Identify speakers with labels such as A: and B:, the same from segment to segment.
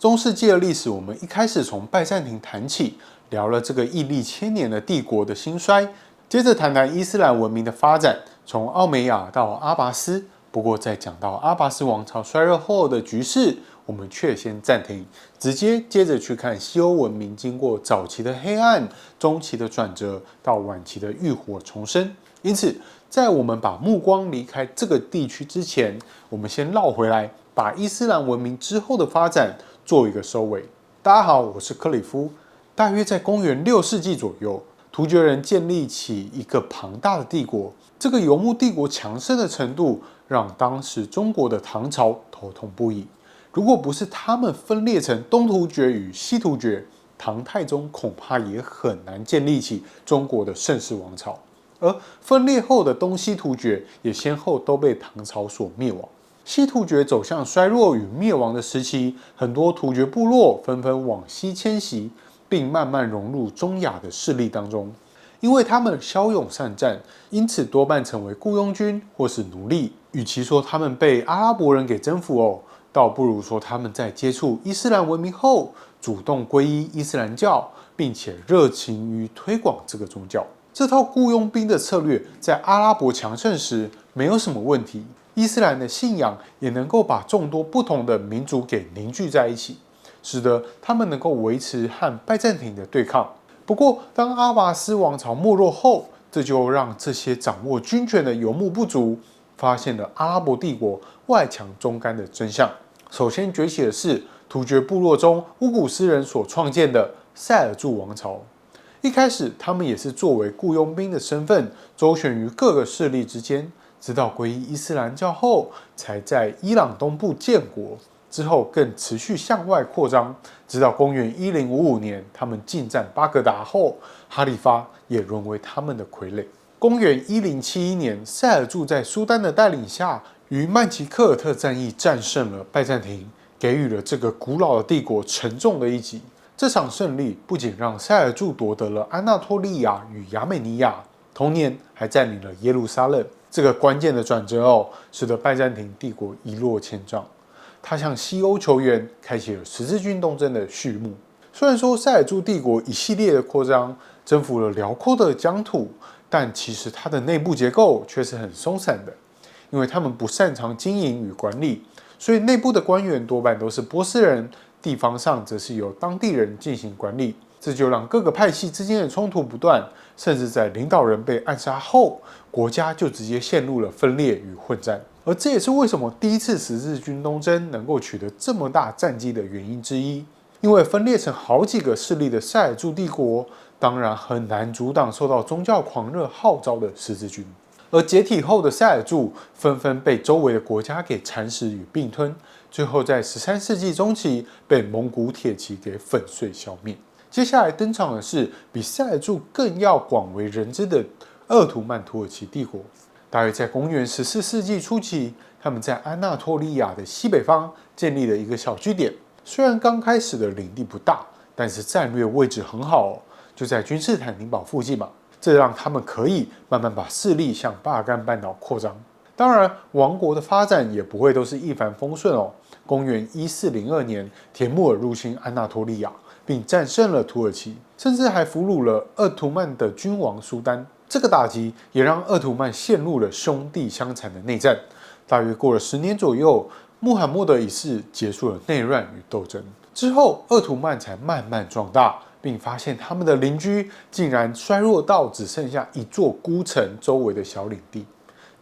A: 中世纪的历史，我们一开始从拜占庭谈起，聊了这个屹立千年的帝国的兴衰，接着谈谈伊斯兰文明的发展，从奥美亚到阿拔斯。不过在讲到阿拔斯王朝衰弱后的局势，我们却先暂停，直接接着去看西欧文明经过早期的黑暗、中期的转折到晚期的浴火重生。因此，在我们把目光离开这个地区之前，我们先绕回来，把伊斯兰文明之后的发展做一个收尾。大家好，我是克里夫。大约在公元6世纪左右，突厥人建立起一个庞大的帝国。这个游牧帝国强盛的程度，让当时中国的唐朝头痛不已。如果不是他们分裂成东突厥与西突厥，唐太宗恐怕也很难建立起中国的盛世王朝。而分裂后的东西突厥也先后都被唐朝所灭亡。西突厥走向衰弱与灭亡的时期，很多突厥部落纷纷往西迁徙，并慢慢融入中亚的势力当中。因为他们骁勇善战，因此多半成为雇佣军或是奴隶。与其说他们被阿拉伯人给征服倒不如说他们在接触伊斯兰文明后，主动皈依伊斯兰教，并且热情于推广这个宗教。这套雇佣兵的策略在阿拉伯强盛时没有什么问题。伊斯兰的信仰也能够把众多不同的民族给凝聚在一起，使得他们能够维持和拜占庭的对抗。不过，当阿拔斯王朝没落后，这就让这些掌握军权的游牧部族发现了阿拉伯帝国外强中干的真相。首先崛起的是突厥部落中乌古斯人所创建的塞尔柱王朝。一开始，他们也是作为雇佣兵的身份，周旋于各个势力之间，直到皈依伊斯兰教后，才在伊朗东部建国。之后更持续向外扩张，直到公元1055年，他们进占巴格达后，哈里发也沦为他们的傀儡。公元1071年，塞尔柱在苏丹的带领下，于曼奇科尔特战役战胜了拜占庭，给予了这个古老的帝国沉重的一击。这场胜利不仅让塞尔柱夺得了安纳托利亚与亚美尼亚，同年还占领了耶路撒冷。这个关键的转折使得拜占庭帝国一落千丈。他向西欧求援，开启了十字军东征的序幕。虽然说塞尔柱帝国一系列的扩张征服了辽阔的疆土，但其实它的内部结构却是很松散的，因为他们不擅长经营与管理，所以内部的官员多半都是波斯人，地方上则是由当地人进行管理。这就让各个派系之间的冲突不断，甚至在领导人被暗杀后，国家就直接陷入了分裂与混战。而这也是为什么第一次十字军东征能够取得这么大战绩的原因之一。因为分裂成好几个势力的塞尔柱帝国，当然很难阻挡受到宗教狂热号召的十字军。而解体后的塞尔柱纷纷被周围的国家给蚕食与并吞，最后在13世纪中期被蒙古铁骑给粉碎消灭。接下来登场的是比塞尔柱更要广为人知的鄂图曼土耳其帝国。大约在公元14世纪初期，他们在安纳托利亚的西北方建立了一个小据点。虽然刚开始的领地不大，但是战略位置很好就在君士坦丁堡附近嘛。这让他们可以慢慢把势力向巴尔干半岛扩张。当然，王国的发展也不会都是一帆风顺公元1402年，铁木尔入侵安纳托利亚，并战胜了土耳其，甚至还俘虏了鄂图曼的君王苏丹。这个打击也让鄂图曼陷入了兄弟相残的内战。大约过了10年左右，穆罕默德一世结束了内乱与斗争之后，鄂图曼才慢慢壮大，并发现他们的邻居竟然衰弱到只剩下一座孤城周围的小领地。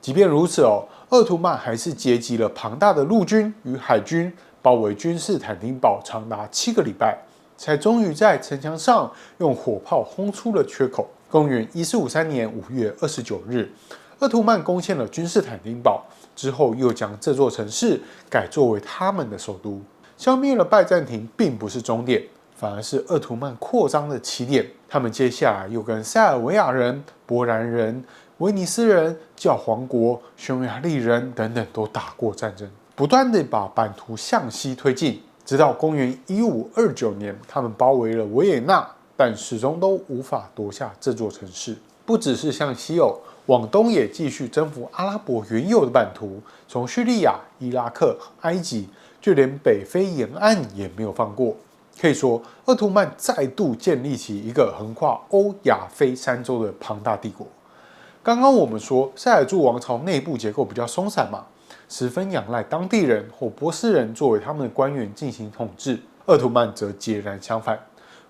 A: 即便如此鄂图曼还是结集了庞大的陆军与海军，包围君士坦丁堡长达7个礼拜，才终于在城墙上用火炮轰出了缺口。公元1453年5月29日，鄂图曼攻陷了君士坦丁堡之后，又将这座城市改作为他们的首都。消灭了拜占庭并不是终点，反而是鄂图曼扩张的起点。他们接下来又跟塞尔维亚人、波兰人、威尼斯人、教皇国、匈牙利人等等都打过战争，不断地把版图向西推进，直到公元1529年，他们包围了维也纳，但始终都无法夺下这座城市。不只是向西往东也继续征服阿拉伯原有的版图，从叙利亚、伊拉克、埃及，就连北非沿岸也没有放过。可以说，鄂图曼再度建立起一个横跨欧亚非三洲的庞大帝国。刚刚我们说塞尔柱王朝内部结构比较松散嘛，十分仰赖当地人或波斯人作为他们的官员进行统治。鄂图曼则截然相反，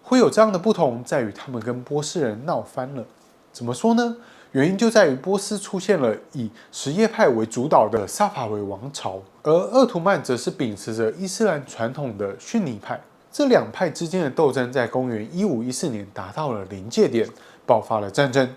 A: 会有这样的不同，在于他们跟波斯人闹翻了。怎么说呢？原因就在于波斯出现了以什叶派为主导的萨法维王朝，而鄂图曼则是秉持着伊斯兰传统的逊尼派。这两派之间的斗争在公元1514年达到了临界点，爆发了战争。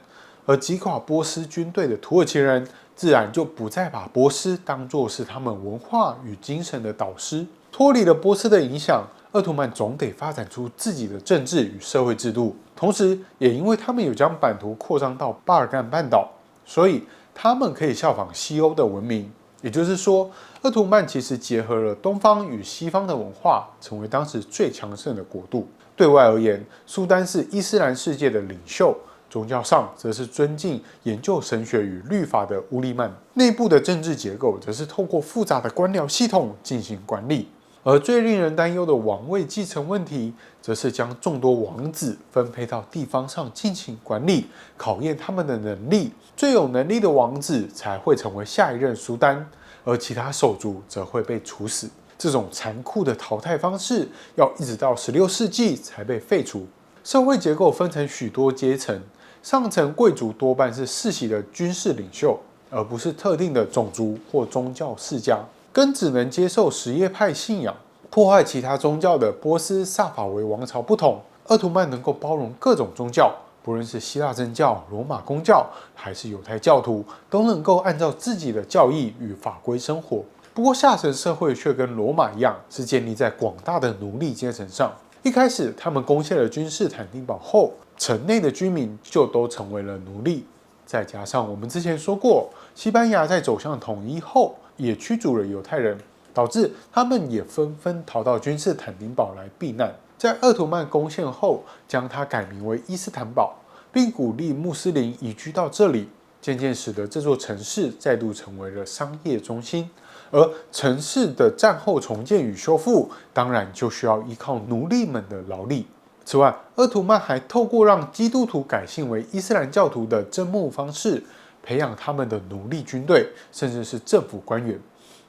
A: 而击垮波斯军队的土耳其人，自然就不再把波斯当作是他们文化与精神的导师。脱离了波斯的影响，鄂图曼总得发展出自己的政治与社会制度。同时，也因为他们有将版图扩张到巴尔干半岛，所以他们可以效仿西欧的文明。也就是说，鄂图曼其实结合了东方与西方的文化，成为当时最强盛的国度。对外而言，苏丹是伊斯兰世界的领袖，宗教上则是尊敬研究神学与律法的乌利曼。内部的政治结构则是透过复杂的官僚系统进行管理。而最令人担忧的王位继承问题，则是将众多王子分配到地方上进行管理，考验他们的能力。最有能力的王子才会成为下一任苏丹，而其他手足则会被处死。这种残酷的淘汰方式，要一直到16世纪才被废除。社会结构分成许多阶层，上层贵族多半是世袭的军事领袖，而不是特定的种族或宗教世家。跟只能接受什叶派信仰、破坏其他宗教的波斯萨法维王朝不同，鄂图曼能够包容各种宗教，不论是希腊正教、罗马公教还是犹太教徒，都能够按照自己的教义与法规生活。不过下层社会却跟罗马一样，是建立在广大的奴隶阶层上。一开始，他们攻陷了君士坦丁堡后，城内的居民就都成为了奴隶。再加上我们之前说过，西班牙在走向统一后，也驱逐了犹太人，导致他们也纷纷逃到君士坦丁堡来避难。在鄂图曼攻陷后，将它改名为伊斯坦堡，并鼓励穆斯林移居到这里，渐渐使得这座城市再度成为了商业中心。而城市的战后重建与修复，当然就需要依靠奴隶们的劳力。此外，鄂图曼还透过让基督徒改信为伊斯兰教徒的征募方式，培养他们的奴隶军队，甚至是政府官员。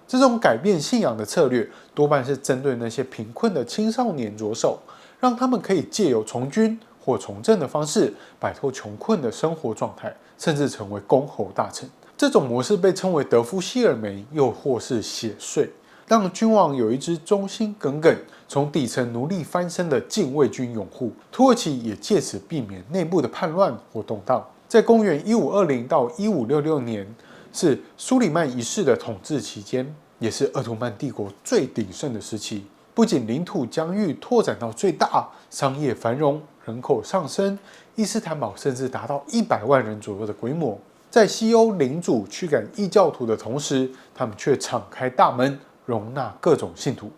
A: 这种改变信仰的策略，多半是针对那些贫困的青少年着手，让他们可以借由从军或从政的方式，摆脱穷困的生活状态，甚至成为公侯大臣。这种模式被称为德夫希尔梅，又或是血税，让君王有一支忠心耿耿、从底层奴隶翻身的禁卫军拥护。土耳其也借此避免内部的叛乱或动荡。在公元1520到1566年，是苏里曼一世的统治期间，也是鄂图曼帝国最鼎盛的时期。不仅领土疆域拓展到最大，商业繁荣，人口上升，伊斯坦堡甚至达到100万人左右的规模。在西欧领主驱赶异教徒的同时，他们却敞开大门，容纳各种信徒，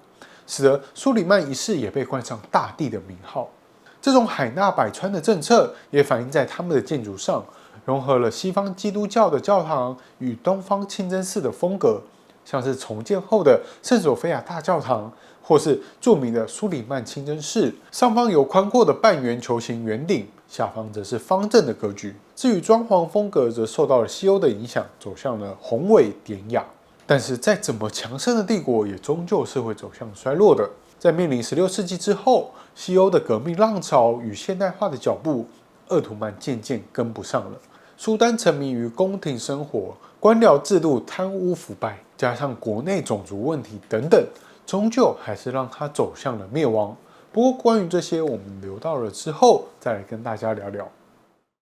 A: 使得苏里曼一世也被冠上大帝的名号。这种海纳百川的政策也反映在他们的建筑上，融合了西方基督教的教堂与东方清真寺的风格，像是重建后的圣索菲亚大教堂，或是著名的苏里曼清真寺，上方有宽阔的半圆球形圆顶，下方则是方正的格局。至于装潢风格，则受到了西欧的影响，走向了宏伟典雅。但是再怎么强盛的帝国，也终究是会走向衰落的。在面临16世纪之后，西欧的革命浪潮与现代化的脚步，鄂图曼渐渐跟不上了。苏丹沉迷于宫廷生活，官僚制度贪污腐败，加上国内种族问题等等，终究还是让他走向了灭亡。不过关于这些，我们留到了之后再来跟大家聊聊。